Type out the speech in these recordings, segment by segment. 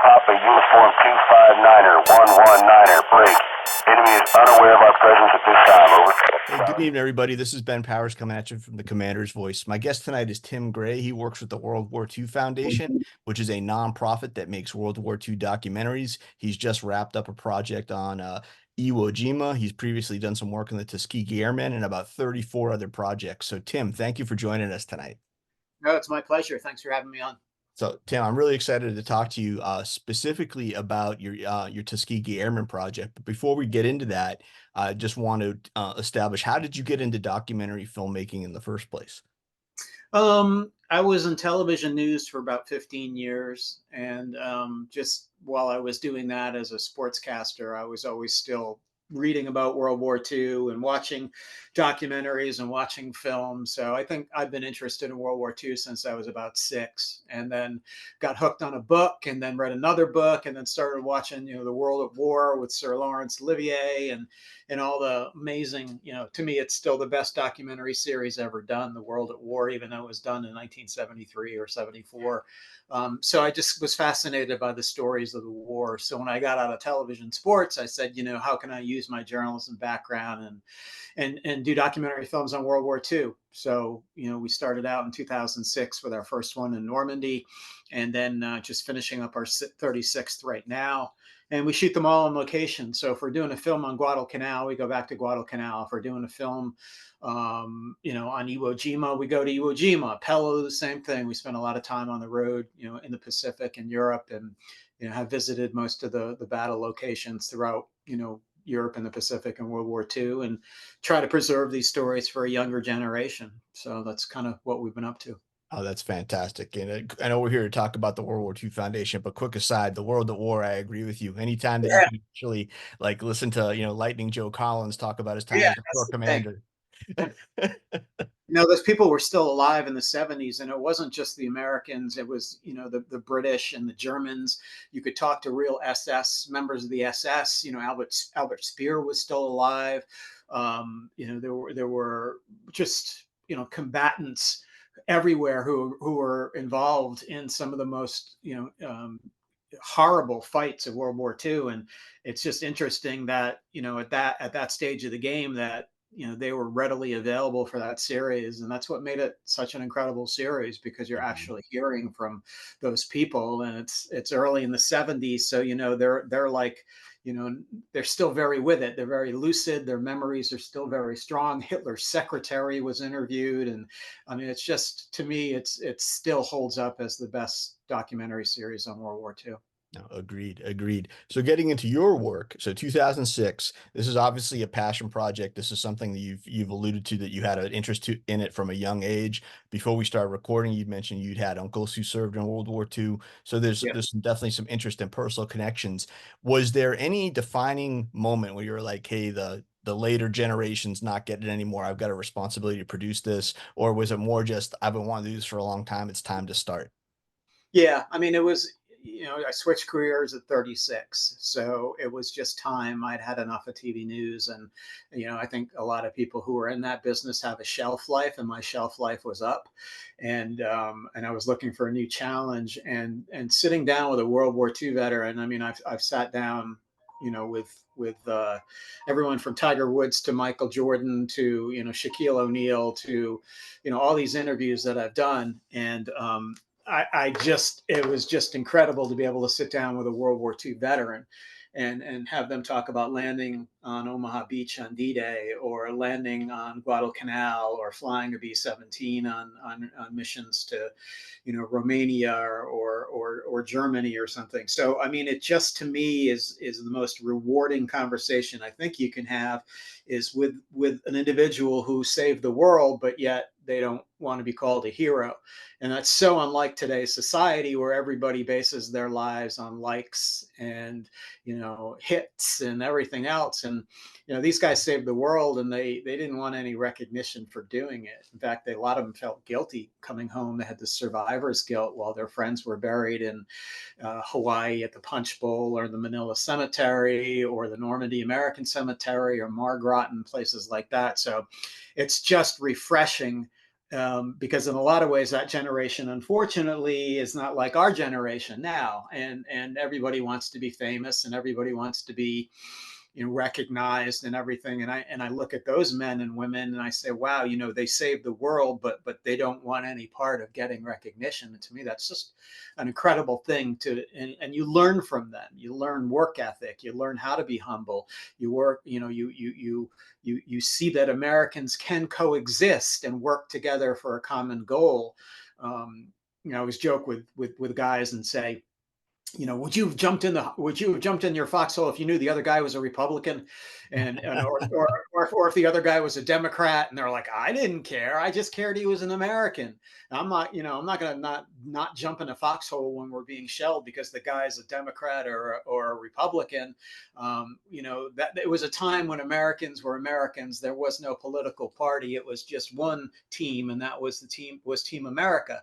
Papa Uniform 259er, 119er, break. Enemy is unaware of our presence at this time, over. Hey, good evening, everybody. This is Ben Powers coming at you from the Commander's Voice. My guest tonight is Tim Gray. He works with the World War II Foundation, which is a nonprofit that makes World War II documentaries. He's just wrapped up a project on Iwo Jima. He's previously done some work on the Tuskegee Airmen and about 34 other projects. So, Tim, thank you for joining us tonight. No, it's my pleasure. Thanks for having me on. So, Tim, I'm really excited to talk to you specifically about your Tuskegee Airmen project. But before we get into that, I just want to establish, how did you get into documentary filmmaking in the first place? I was in television news for about 15 years, and just while I was doing that as a sportscaster, I was always still reading about World War II and watching documentaries and watching films. So I think I've been interested in World War II since I was about 6, and then got hooked on a book, and then read another book, and then started watching, The World at War with Sir Laurence Olivier, and all the amazing, to me, it's still the best documentary series ever done, The World at War, even though it was done in 1973 or 74. So I just was fascinated by the stories of the war. So when I got out of television sports, I said, how can I use my journalism background and do documentary films on World War II? So, we started out in 2006 with our first one in Normandy, and then just finishing up our 36th right now. And we shoot them all on location. So if we're doing a film on Guadalcanal, we go back to Guadalcanal. If we're doing a film, on Iwo Jima, we go to Iwo Jima. Pello, the same thing. We spend a lot of time on the road, in the Pacific and Europe, and have visited most of the battle locations throughout, Europe and the Pacific and World War II, and try to preserve these stories for a younger generation. So that's kind of what we've been up to. Oh, that's fantastic. And I know we're here to talk about the World War II Foundation, but quick aside, the World at War, I agree with you. Anytime that you Yeah, can actually like listen to, Lightning Joe Collins talk about his time yeah, as a that's corps the thing. commander. Those people were still alive in the 70s, and it wasn't just the Americans. It was, the British and the Germans. You could talk to real SS members of the SS. Albert Speer was still alive. There were just, combatants everywhere who were involved in some of the most, horrible fights of World War II. And it's just interesting that, at that stage of the game, that they were readily available for that series, and that's what made it such an incredible series, because you're Mhm. actually hearing from those people. And it's early in the 70s, so they're like, they're still very with it. They're very lucid. Their memories are still very strong. Hitler's secretary was interviewed, and I mean, it's just, to me, it still holds up as the best documentary series on World War II. No, agreed, agreed. So getting into your work, so 2006, this is obviously a passion project. This is something that you've alluded to, that you had an interest in it from a young age. Before we started recording, you mentioned you'd had uncles who served in World War II. So Yeah. there's definitely some interest and personal connections. Was there any defining moment where you're like, hey, the later generations not getting it anymore, I've got a responsibility to produce this? Or was it more just, I've been wanting to do this for a long time, it's time to start? Yeah, I mean, it was, I switched careers at 36. So it was just time. I'd had enough of TV news. And, I think a lot of people who are in that business have a shelf life, and my shelf life was up. And I was looking for a new challenge, and sitting down with a World War II veteran. I mean, I've sat down, with everyone from Tiger Woods to Michael Jordan to, Shaquille O'Neal to, all these interviews that I've done. And I just, it was just incredible to be able to sit down with a World War II veteran, and have them talk about landing on Omaha Beach on D-Day, or landing on Guadalcanal, or flying a B-17 on missions to, Romania, or Germany or something. So I mean, it just, to me, is the most rewarding conversation I think you can have, is with an individual who saved the world, but yet they don't want to be called a hero. And that's so unlike today's society, where everybody bases their lives on likes and, hits and everything else. And, these guys saved the world, and they didn't want any recognition for doing it. In fact, a lot of them felt guilty coming home. They had the survivor's guilt while their friends were buried in Hawaii at the Punch Bowl, or the Manila Cemetery, or the Normandy American Cemetery, or Margrotten, places like that. So it's just refreshing because in a lot of ways that generation unfortunately is not like our generation now, and everybody wants to be famous and everybody wants to be, recognized and everything. And I look at those men and women and I say, wow, they saved the world, but they don't want any part of getting recognition. And to me, that's just an incredible thing and you learn from them. You learn work ethic. You learn how to be humble. You work, you see that Americans can coexist and work together for a common goal. I always joke with guys and say, would you have jumped in your foxhole if you knew the other guy was a Republican, or if the other guy was a Democrat? And they're like, I didn't care. I just cared he was an American. And I'm not going to not jump in a foxhole when we're being shelled because the guy's a Democrat or a Republican. That it was a time when Americans were Americans. There was no political party. It was just one team, and that was Team America.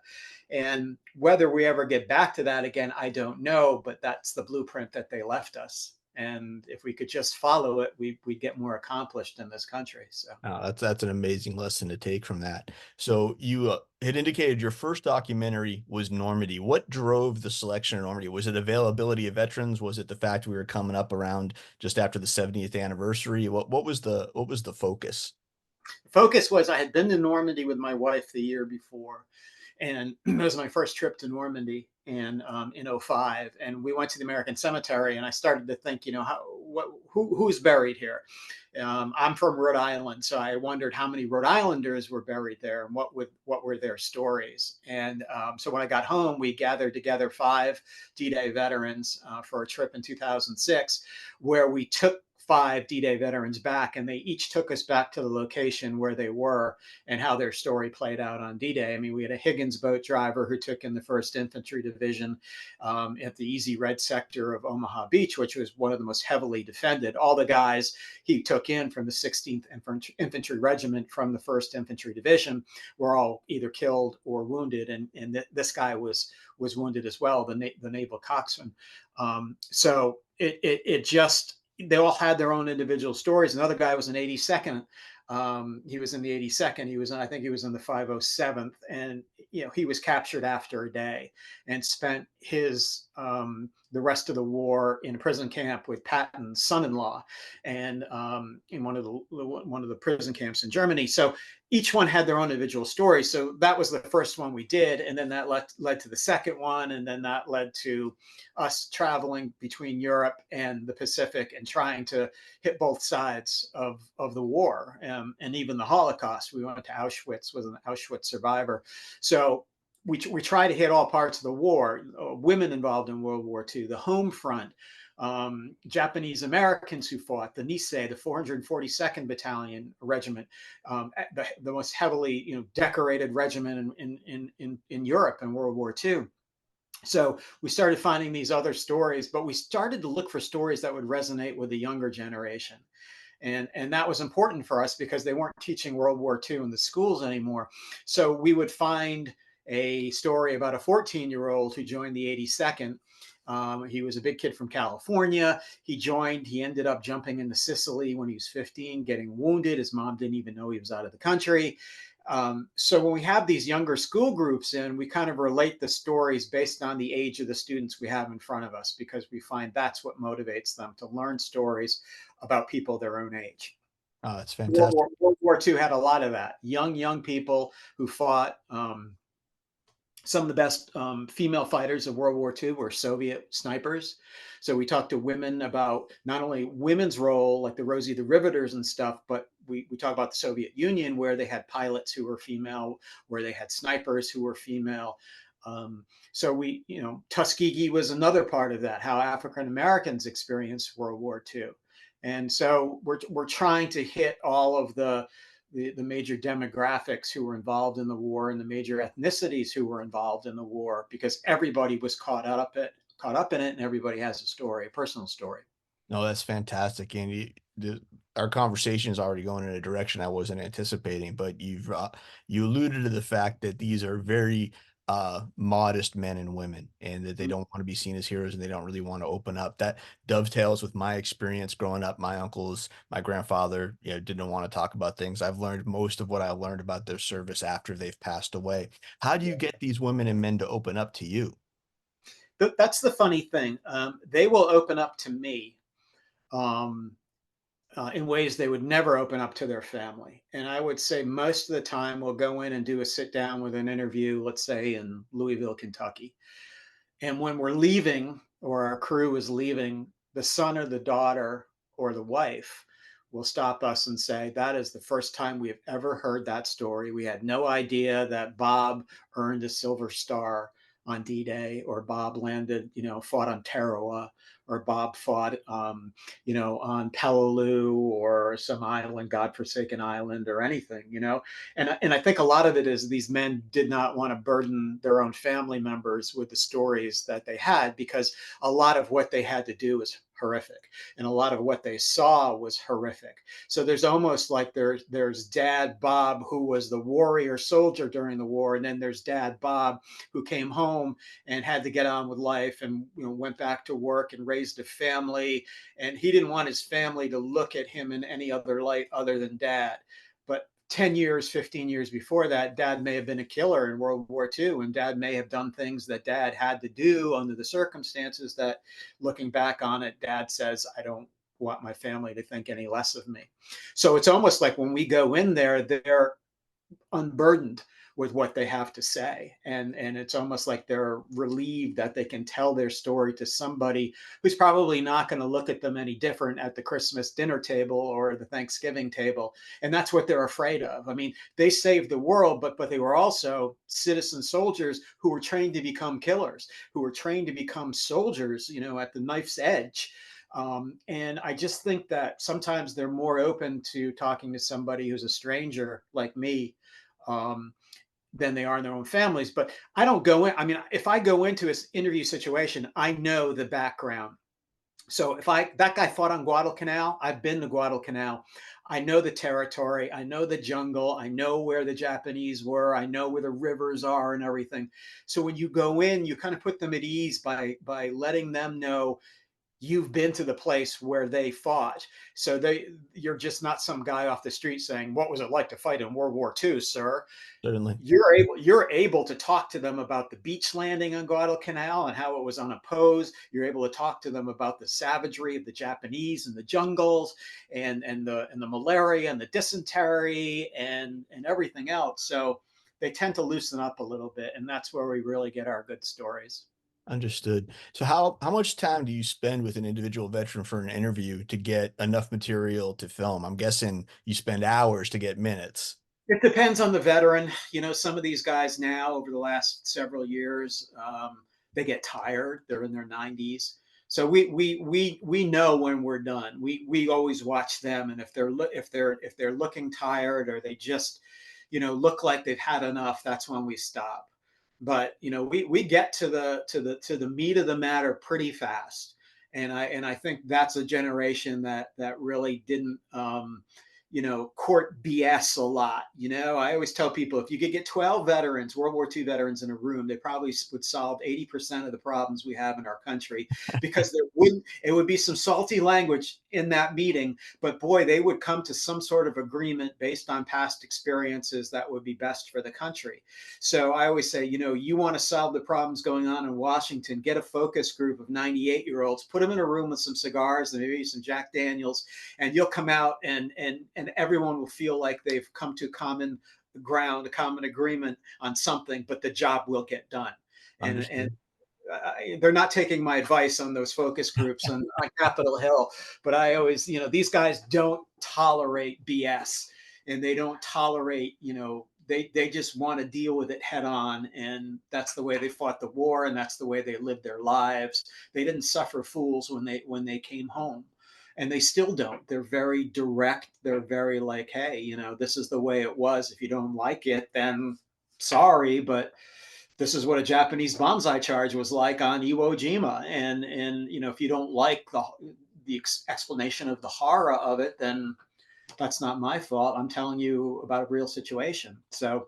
And whether we ever get back to that again, I don't know, but that's the blueprint that they left us. And if we could just follow it, we'd get more accomplished in this country. So That's an amazing lesson to take from that. So you had indicated your first documentary was Normandy. What drove the selection of Normandy? Was it availability of veterans? Was it the fact we were coming up around just after the 70th anniversary? What was the focus? focus was I had been to Normandy with my wife the year before, and it was my first trip to Normandy and in '05, and we went to the American Cemetery, and I started to think, who's buried here. I'm from Rhode Island, so I wondered how many Rhode Islanders were buried there and what were their stories. And so when I got home, we gathered together 5 D-Day veterans for a trip in 2006, where we took 5 D-Day veterans back, and they each took us back to the location where they were and how their story played out on D-Day. I mean, we had a Higgins boat driver who took in the 1st Infantry Division at the Easy Red sector of Omaha Beach, which was one of the most heavily defended. All the guys he took in from the 16th Infantry Regiment from the 1st Infantry Division were all either killed or wounded, and this guy was wounded as well, the naval coxswain. So it just, they all had their own individual stories. Another guy was an 82nd. He was in the 82nd. I think he was in the 507th, and he was captured after a day and spent his the rest of the war in a prison camp with Patton's son-in-law, and in one of the prison camps in Germany. So each one had their own individual story. So that was the first one we did, and then that led to the second one, and then that led to us traveling between Europe and the Pacific and trying to hit both sides of the war, and even the Holocaust. We went to Auschwitz, was an Auschwitz survivor. So we try to hit all parts of the war. Women involved in World War II, the home front, Japanese Americans who fought, the Nisei, the 442nd Battalion Regiment, the most heavily decorated regiment in Europe in World War II. So we started finding these other stories, but we started to look for stories that would resonate with the younger generation. And that was important for us because they weren't teaching World War II in the schools anymore. So we would find a story about a 14-year-old who joined the 82nd. He was a big kid from California. He ended up jumping into Sicily when he was 15, getting wounded. His mom didn't even know he was out of the country. So when we have these younger school groups in, we kind of relate the stories based on the age of the students we have in front of us, because we find that's what motivates them to learn stories about people their own age. Oh, that's fantastic. World War II had a lot of that. Young people who fought. Some of the best female fighters of World War II were Soviet snipers. So we talked to women about not only women's role, like the Rosie the Riveters and stuff, but we talk about the Soviet Union, where they had pilots who were female, where they had snipers who were female. So Tuskegee was another part of that, how African Americans experienced World War II. And so we're trying to hit all of the major demographics who were involved in the war and the major ethnicities who were involved in the war, because everybody was caught up in it, and everybody has a story, a personal story. No, that's fantastic, and our conversation is already going in a direction I wasn't anticipating. But you alluded to the fact that these are very modest men and women, and that they Mm. don't want to be seen as heroes and they don't really want to open up. That dovetails with my experience growing up. My uncles, my grandfather, didn't want to talk about things. I've learned most of what I learned about their service after they've passed away. How do you get these women and men to open up to you? That's the funny thing. They will open up to me. Um, in ways they would never open up to their family. And I would say most of the time we'll go in and do a sit down with an interview, let's say in Louisville, Kentucky. And when we're leaving or our crew is leaving, the son or the daughter or the wife will stop us and say, that is the first time we have ever heard that story. We had no idea that Bob earned a Silver Star on D-Day, or Bob landed, fought on Tarawa, or Bob fought, on Peleliu or some island, godforsaken island, or anything, And I think a lot of it is these men did not want to burden their own family members with the stories that they had, because a lot of what they had to do was horrific, and a lot of what they saw was horrific. So there's almost like there's Dad Bob, who was the warrior soldier during the war, and then there's Dad Bob, who came home and had to get on with life, and went back to work and raised a family, and he didn't want his family to look at him in any other light other than Dad. But 10 years, 15 years before that, Dad may have been a killer in World War II, and Dad may have done things that Dad had to do under the circumstances that, looking back on it, Dad says, I don't want my family to think any less of me. So it's almost like when we go in there, they're unburdened with what they have to say, and it's almost like they're relieved that they can tell their story to somebody who's probably not going to look at them any different at the Christmas dinner table or the Thanksgiving table. And that's what they're afraid of. I mean, they saved the world, but they were also citizen soldiers who were trained to become killers, who were trained to become soldiers, at the knife's edge. And I just think that sometimes they're more open to talking to somebody who's a stranger like me, um, than they are in their own families. But I don't go in. I mean, if I go into an interview situation, I know the background. So if that guy fought on Guadalcanal, I've been to Guadalcanal. I know the territory. I know the jungle. I know where the Japanese were. I know where the rivers are and everything. So when you go in, you kind of put them at ease by letting them know you've been to the place where they fought. So you're just not some guy off the street saying, what was it like to fight in World War II, sir? Certainly. You're able to talk to them about the beach landing on Guadalcanal and how it was unopposed. You're able to talk to them about the savagery of the Japanese and the jungles, and the malaria and the dysentery and everything else. So they tend to loosen up a little bit, and that's where we really get our good stories. Understood. So how much time do you spend with an individual veteran for an interview to get enough material to film? I'm guessing you spend hours to get minutes. It depends on the veteran. Some of these guys now, over the last several years, they get tired. They're in their 90s, so we know when we're done. We always watch them, and if they're looking tired, or they just look like they've had enough, that's when we stop. But we get to the meat of the matter pretty fast, and I think that's a generation that really didn't. Court BS a lot. I always tell people, if you could get 12 veterans, World War II veterans, in a room, they probably would solve 80% of the problems we have in our country, because it would be some salty language in that meeting, but boy, they would come to some sort of agreement based on past experiences that would be best for the country. So I always say, you want to solve the problems going on in Washington, get a focus group of 98-year-olds, put them in a room with some cigars and maybe some Jack Daniels, and you'll come out and everyone will feel like they've come to common ground, a common agreement on something, but the job will get done. And Understood. they're not taking my advice on those focus groups on Capitol Hill, but I always, these guys don't tolerate BS, and they don't tolerate, they just want to deal with it head on, and that's the way they fought the war, and that's the way they lived their lives. They didn't suffer fools when they came home, and they still don't. They're very direct. They're very like, hey, this is the way it was. If you don't like it, then sorry, but this is what a Japanese bonsai charge was like on Iwo Jima. And if you don't like the explanation of the horror of it, then that's not my fault. I'm telling you about a real situation. So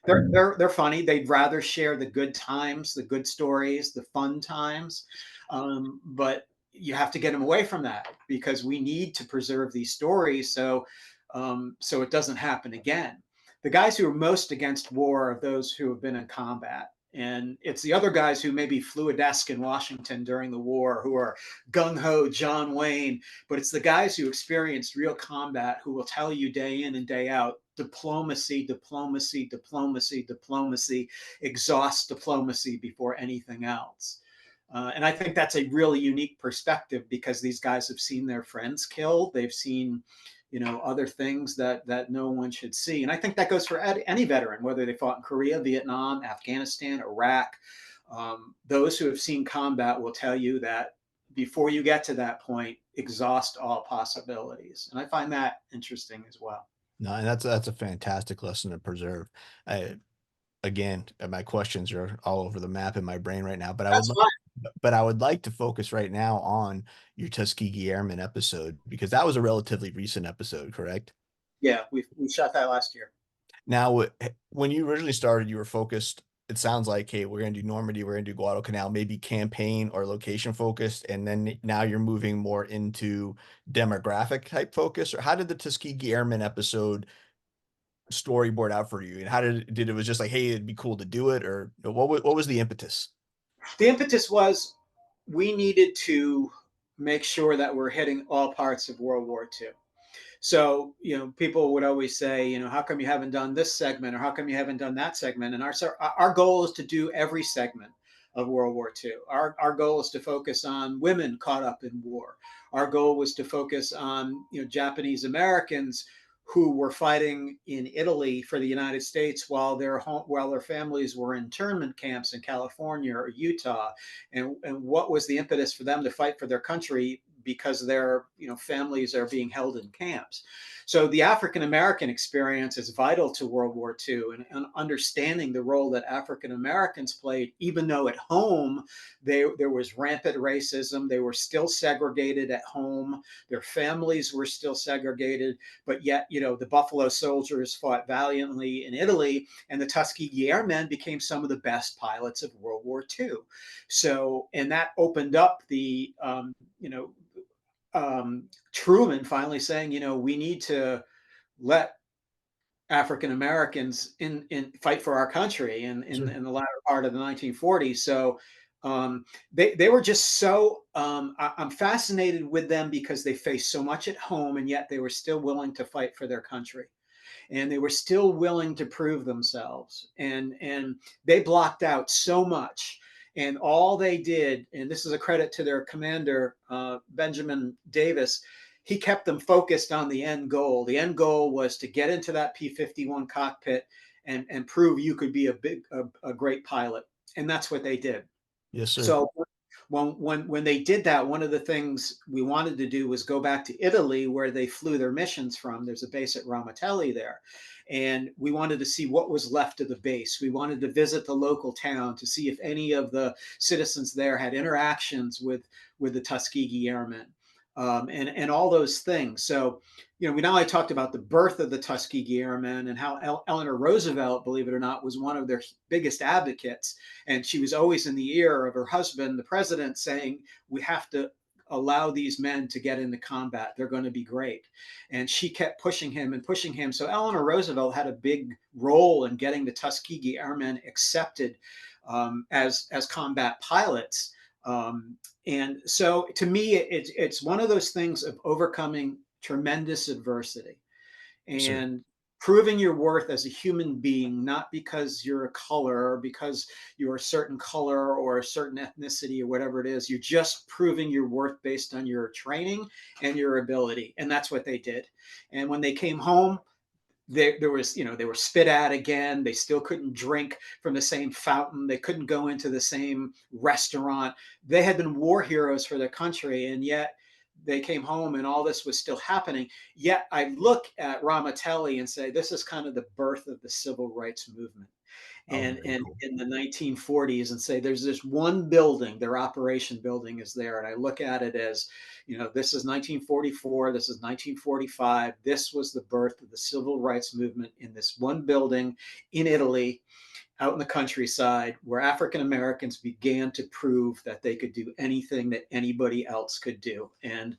Absolutely. they're funny. They'd rather share the good times, the good stories, the fun times, but you have to get them away from that because we need to preserve these stories so it doesn't happen again. The guys who are most against war are those who have been in combat. And it's the other guys who maybe flew a desk in Washington during the war who are gung ho John Wayne, but it's the guys who experienced real combat who will tell you day in and day out diplomacy, diplomacy, diplomacy, diplomacy, exhaust diplomacy before anything else. And I think that's a really unique perspective because these guys have seen their friends killed. They've seen, other things that no one should see. And I think that goes for any veteran, whether they fought in Korea, Vietnam, Afghanistan, Iraq. Those who have seen combat will tell you that before you get to that point, exhaust all possibilities. And I find that interesting as well. No, and that's a fantastic lesson to preserve. I, again, my questions are all over the map in my brain right now, That's fine. but I would like to focus right now on your Tuskegee Airmen episode because that was a relatively recent episode, correct? Yeah, we shot that last year. Now, when you originally started, you were focused. It sounds like, hey, we're going to do Normandy, we're going to do Guadalcanal, maybe campaign or location focused, and then now you're moving more into demographic type focus. Or how did the Tuskegee Airmen episode storyboard out for you? And how did it was just like, hey, it'd be cool to do it, or what was the impetus? The impetus was we needed to make sure that we're hitting all parts of World War II. So, people would always say, how come you haven't done this segment or how come you haven't done that segment? And our goal is to do every segment of World War II. Our goal is to focus on women caught up in war. Our goal was to focus on, Japanese Americans who were fighting in Italy for the United States while their families were in internment camps in California or Utah, and what was the impetus for them to fight for their country because their families are being held in camps. So the African American experience is vital to World War II and understanding the role that African Americans played, even though at home there was rampant racism, they were still segregated at home, their families were still segregated, but yet the Buffalo Soldiers fought valiantly in Italy, and the Tuskegee Airmen became some of the best pilots of World War II. So, and that opened up the Truman finally saying, we need to let African Americans in fight for our country Sure. in the latter part of the 1940s. So they were just so I'm fascinated with them because they faced so much at home and yet they were still willing to fight for their country and they were still willing to prove themselves and they blocked out so much and all they did, and this is a credit to their commander Benjamin Davis, he kept them focused on the end goal. The end goal was to get into that P-51 cockpit and prove you could be a great pilot, and that's what they did. Yes, sir. So when they did that, one of the things we wanted to do was go back to Italy, where they flew their missions from. There's a base at Ramatelli there, and we wanted to see what was left of the base. We wanted to visit the local town to see if any of the citizens there had interactions with the Tuskegee Airmen. And all those things. So, we not only talked about the birth of the Tuskegee Airmen and how Eleanor Roosevelt, believe it or not, was one of their biggest advocates. And she was always in the ear of her husband, the president, saying, we have to allow these men to get into combat. They're going to be great. And she kept pushing him and pushing him. So Eleanor Roosevelt had a big role in getting the Tuskegee Airmen accepted as combat pilots. And so to me, it's one of those things of overcoming tremendous adversity Sir. and proving your worth as a human being, not because you're a color or because you're a certain color or a certain ethnicity or whatever it is. You're just proving your worth based on your training and your ability. And that's what they did. And when they came home, there was, they were spit at again. They still couldn't drink from the same fountain. They couldn't go into the same restaurant. They had been war heroes for their country, and yet they came home and all this was still happening. Yet I look at Ramatelli and say, this is kind of the birth of the civil rights movement. Oh, and very cool. in the 1940s, and say there's this one building, their operation building is there, and I look at it as, this is 1944, this is 1945, this was the birth of the civil rights movement in this one building in Italy, out in the countryside, where African Americans began to prove that they could do anything that anybody else could do. And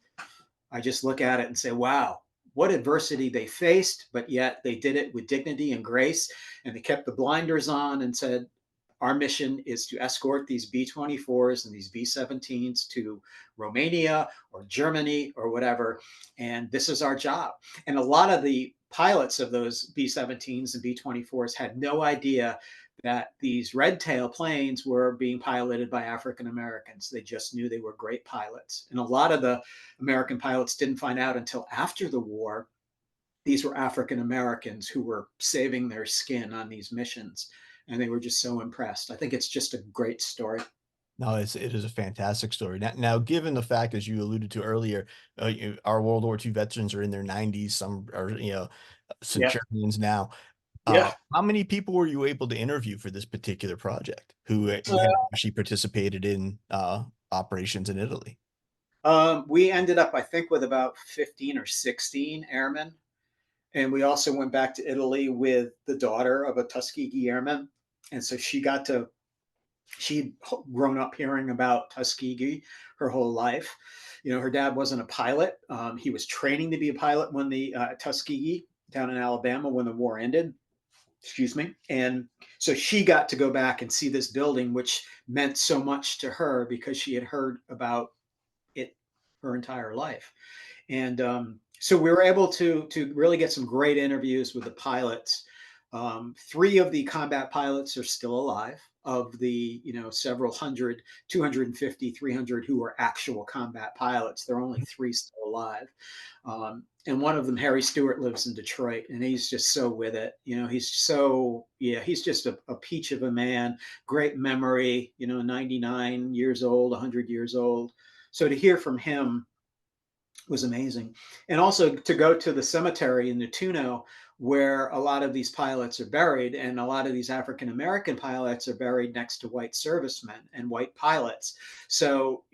I just look at it and say, wow, what adversity they faced, but yet they did it with dignity and grace. And they kept the blinders on and said, our mission is to escort these B-24s and these B-17s to Romania or Germany or whatever. And this is our job. And a lot of the pilots of those B-17s and B-24s had no idea that these red tail planes were being piloted by African Americans. They just knew they were great pilots. And a lot of the American pilots didn't find out until after the war these were African Americans who were saving their skin on these missions. And they were just so impressed. I think it's just a great story. No, it is a fantastic story. Now, given the fact, as you alluded to earlier, our World War II veterans are in their 90s, some are, Yeah. centurions now. Yeah. How many people were you able to interview for this particular project who had actually participated in operations in Italy? We ended up, I think, with about 15 or 16 airmen. And we also went back to Italy with the daughter of a Tusky G Airman. And so she'd grown up hearing about Tuskegee her whole life. Her dad wasn't a pilot. He was training to be a pilot when the Tuskegee down in Alabama when the war ended. Excuse me. And so she got to go back and see this building, which meant so much to her because she had heard about it her entire life. And so we were able to really get some great interviews with the pilots. 3 of the combat pilots are still alive. Of the several hundred, 250, 300 who were actual combat pilots, there are only 3 still alive. And one of them, Harry Stewart, lives in Detroit, and he's just so with it. He's just a peach of a man, great memory. 99 years old, 100 years old. So to hear from him was amazing. And also to go to the cemetery in Nettuno where a lot of these pilots are buried, and a lot of these African American pilots are buried next to white servicemen and white pilots. So,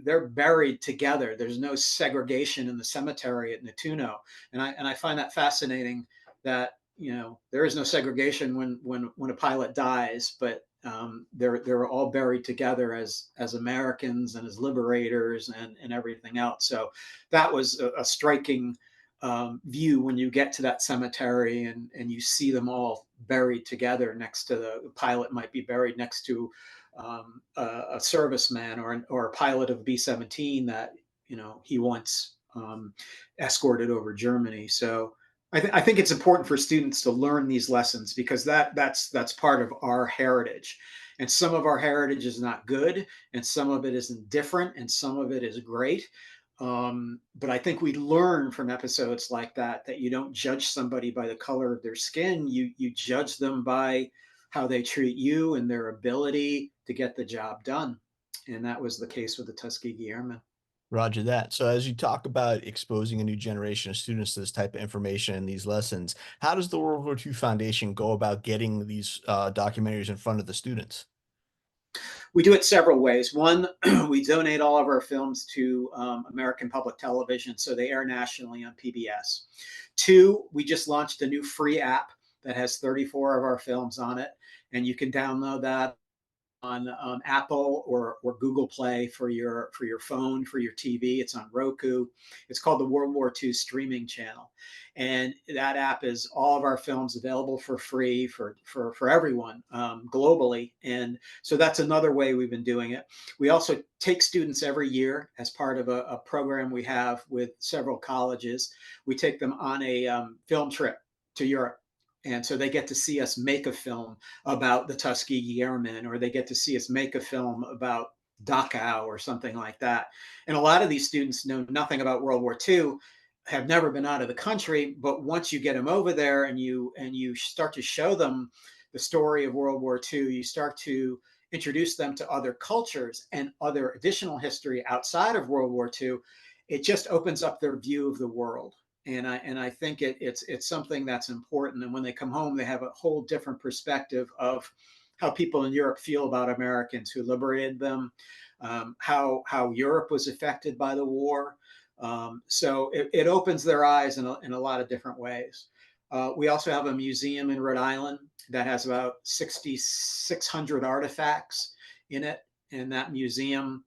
they're buried together. There's no segregation in the cemetery at Nettuno. And I find that fascinating that, there is no segregation when a pilot dies, but they're all buried together as Americans and as liberators and everything else. So that was a striking view when you get to that cemetery and you see them all buried together next to the pilot might be buried next to a serviceman or a pilot of B-17 that he once escorted over Germany. So I think it's important for students to learn these lessons because that's part of our heritage. And some of our heritage is not good, and some of it is indifferent, and some of it is great. But I think we learn from episodes like that you don't judge somebody by the color of their skin. You judge them by how they treat you and their ability to get the job done. And that was the case with the Tuskegee Airmen. Roger that. So as you talk about exposing a new generation of students to this type of information and these lessons, how does the World War II Foundation go about getting these documentaries in front of the students? We do it several ways. One, we donate all of our films to American Public Television, so they air nationally on PBS. 2, we just launched a new free app that has 34 of our films on it, and you can download that on Apple or Google Play for your phone, for your TV. It's on Roku. It's called the World War II Streaming Channel, and that app is all of our films available for free for everyone globally. And so that's another way we've been doing it. We also take students every year as part of a program we have with several colleges. We take them on a film trip to Europe. And so they get to see us make a film about the Tuskegee Airmen, or they get to see us make a film about Dachau or something like that. And a lot of these students know nothing about World War II, have never been out of the country, but once you get them over there and you start to show them the story of World War II, you start to introduce them to other cultures and other additional history outside of World War II, it just opens up their view of the world. And I think it's something that's important. And when they come home, they have a whole different perspective of how people in Europe feel about Americans who liberated them, how Europe was affected by the war. So it opens their eyes in a lot of different ways. We also have a museum in Rhode Island that has about 6,600 artifacts in it. In that museum,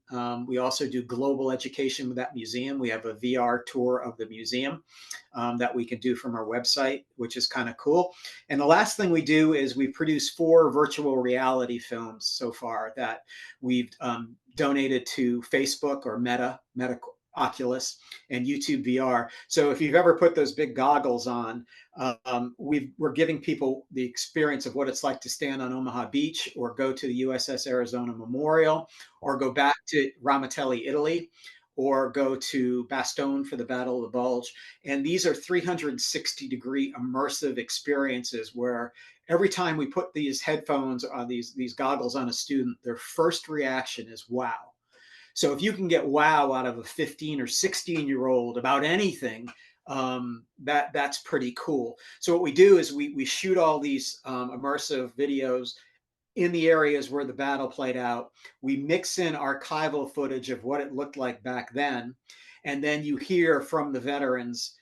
we also do global education with that museum. We have a VR tour of the museum that we can do from our website, which is kind of cool. And the last thing we do is we produce 4 virtual reality films so far that we've donated to Facebook or Meta Oculus and YouTube VR. So if you've ever put those big goggles on, we're giving people the experience of what it's like to stand on Omaha Beach, or go to the USS Arizona Memorial, or go back to Ramatelli, Italy, or go to Bastogne for the Battle of the Bulge. And these are 360-degree immersive experiences where every time we put these headphones on, these goggles on a student, their first reaction is wow. So if you can get wow out of a 15 or 16-year-old about anything, that's pretty cool. So what we do is we shoot all these immersive videos in the areas where the battle played out. We mix in archival footage of what it looked like back then, and then you hear from the veterans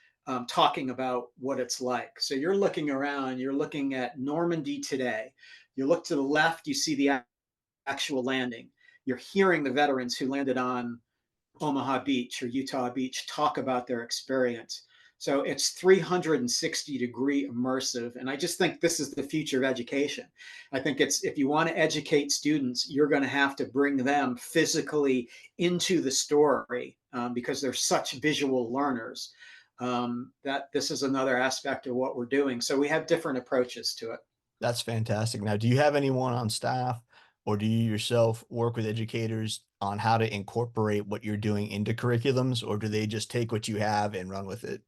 talking about what it's like. So you're looking around, you're looking at Normandy today. You look to the left, you see the actual landing. You're hearing the veterans who landed on Omaha Beach or Utah Beach talk about their experience. So it's 360-degree immersive. And I just think this is the future of education. I think it's, if you want to educate students, you're going to have to bring them physically into the story because they're such visual learners. That this is another aspect of what we're doing. So we have different approaches to it. That's fantastic. Now, do you have anyone on staff, or do you yourself work with educators on how to incorporate what you're doing into curriculums, or do they just take what you have and run with it?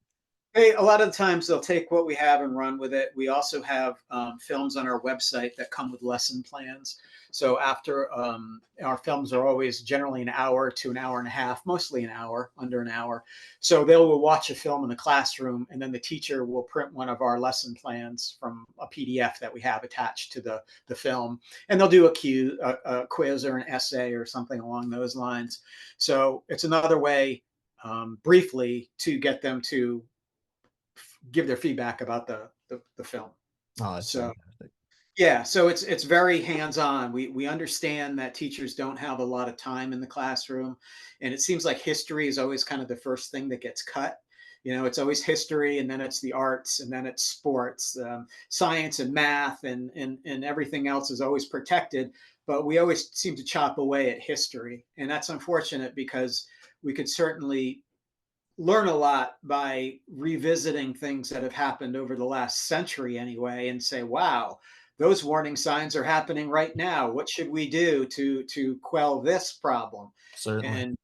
Hey, a lot of the times they'll take what we have and run with it. We also have films on our website that come with lesson plans. So after our films are always generally an hour to an hour and a half, mostly an hour, under an hour. So they'll watch a film in the classroom, and then the teacher will print one of our lesson plans from a PDF that we have attached to the film, and they'll do a quiz or an essay or something along those lines. So it's another way, briefly, to get them to give their feedback about the film. Oh, that's So fantastic. yeah, so it's very hands-on. We understand that teachers don't have a lot of time in the classroom, and it seems like history is always kind of the first thing that gets cut. You know, it's always history, and then it's the arts, and then it's sports, science, and math, and everything else is always protected. But we always seem to chop away at history, and that's unfortunate because we could certainly learn a lot by revisiting things that have happened over the last century anyway, and say, wow, those warning signs are happening right now. What should we do to quell this problem? Certainly.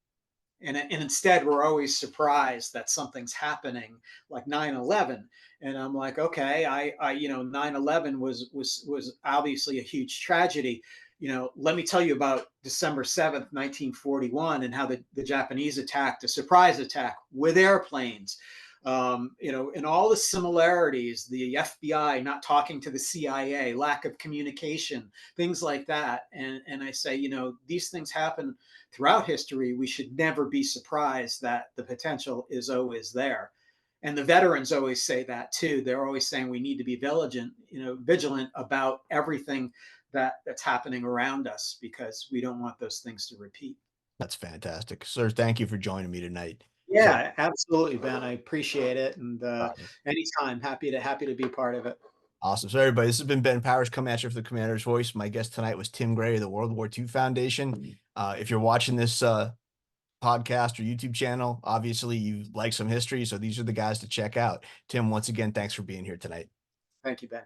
And instead we're always surprised that something's happening, like 9/11. And I'm like, okay, I 9/11 was obviously a huge tragedy. Let me tell you about December 7th, 1941, and how the Japanese attacked, a surprise attack with airplanes. And all the similarities, the FBI not talking to the CIA, lack of communication, things like that. And I say, these things happen throughout history. We should never be surprised that the potential is always there. And the veterans always say that too. They're always saying we need to be vigilant about everything that's happening around us, because we don't want those things to repeat. That's fantastic. Sir, thank you for joining me tonight. So, Yeah, absolutely, Ben. I appreciate it, and uh, anytime, happy to be part of it. awesome. So, everybody, this has been Ben Powers coming at you for the Commander's Voice. My guest tonight was Tim Gray of the World War II Foundation. If you're watching this podcast or YouTube channel, obviously you like some history, so these are the guys to check out. Tim, once again, thanks for being here tonight. Thank you, Ben.